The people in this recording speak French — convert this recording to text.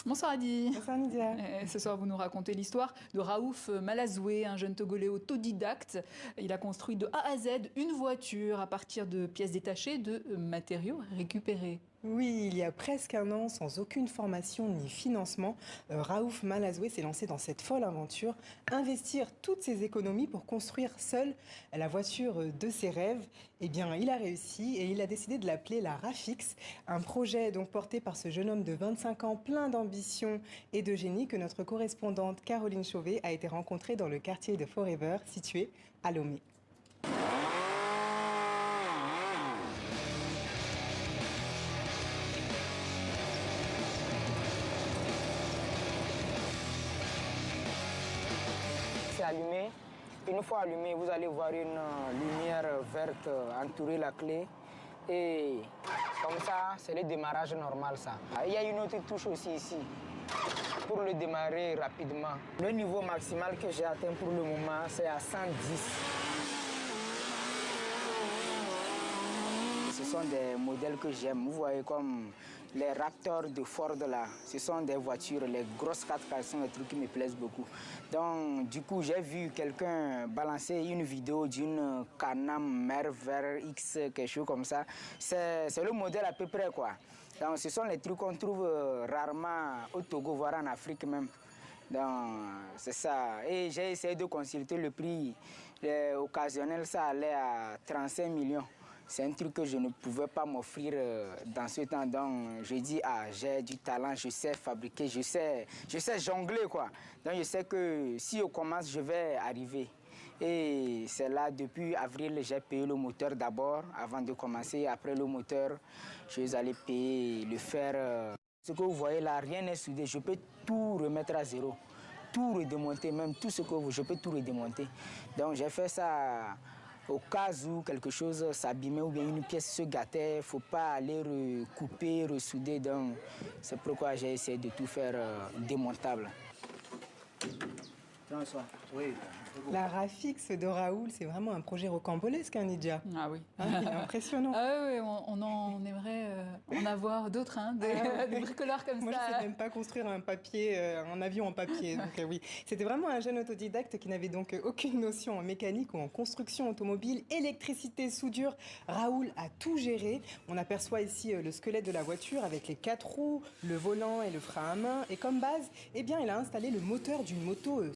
Bonsoir Adi. Bonsoir Nidia. Ce soir, vous nous racontez l'histoire de Raouf Malazoué, un jeune Togolais autodidacte. Il a construit de A à Z une voiture à partir de pièces détachées, de matériaux récupérés. Oui, il y a presque un an, sans aucune formation ni financement, Raouf Malazoué s'est lancé dans cette folle aventure, investir toutes ses économies pour construire seul la voiture de ses rêves. Eh bien, il a réussi et il a décidé de l'appeler la Rafix, un projet donc porté par ce jeune homme de 25 ans, plein d'ambition et de génie, que notre correspondante Caroline Chauvet a été rencontrée dans le quartier de Forever, situé à Lomé. Allumé. Une fois allumé, vous allez voir une lumière verte entourer la clé. Et comme ça, c'est le démarrage normal, ça. Il y a une autre touche aussi ici pour le démarrer rapidement. Le niveau maximal que j'ai atteint pour le moment, c'est à 110. Ce sont des modèles que j'aime. Vous voyez comme les Raptors de Ford là. Ce sont des voitures, les grosses 4x4 sont des trucs qui me plaisent beaucoup. Donc du coup, j'ai vu quelqu'un balancer une vidéo d'une Can-Am Merver X, quelque chose comme ça. C'est le modèle à peu près quoi. Donc ce sont les trucs qu'on trouve rarement au Togo, voire en Afrique même. Donc c'est ça. Et j'ai essayé de consulter le prix occasionnel, ça allait à 35 millions. C'est un truc que je ne pouvais pas m'offrir dans ce temps. Donc, je dis, j'ai du talent, je sais fabriquer, je sais jongler, quoi. Donc, je sais que si on commence, je vais arriver. Et c'est là, depuis avril, j'ai payé le moteur d'abord, avant de commencer. Après le moteur, je vais aller payer le fer. Ce que vous voyez là, rien n'est soudé. Je peux tout remettre à zéro. Tout redémonter, même tout ce que je peux tout redémonter. Donc, j'ai fait ça. Au cas où quelque chose s'abîmait ou bien une pièce se gâtait, il ne faut pas aller recouper, ressouder. Donc, c'est pourquoi j'ai essayé de tout faire démontable. Bonsoir. Oui. La Rafix de Raoul, c'est vraiment un projet rocambolesque, hein, Nidia? Ah oui. Il est impressionnant. Ah oui, on aimerait en avoir d'autres, hein, des bricoleurs comme Moi, ça. je ne sais même pas construire un avion en papier. Donc, oui, c'était vraiment un jeune autodidacte qui n'avait donc aucune notion en mécanique ou en construction automobile, électricité, soudure. Raoul a tout géré. On aperçoit ici le squelette de la voiture avec les 4 roues, le volant et le frein à main. Et comme base, eh bien, il a installé le moteur d'une moto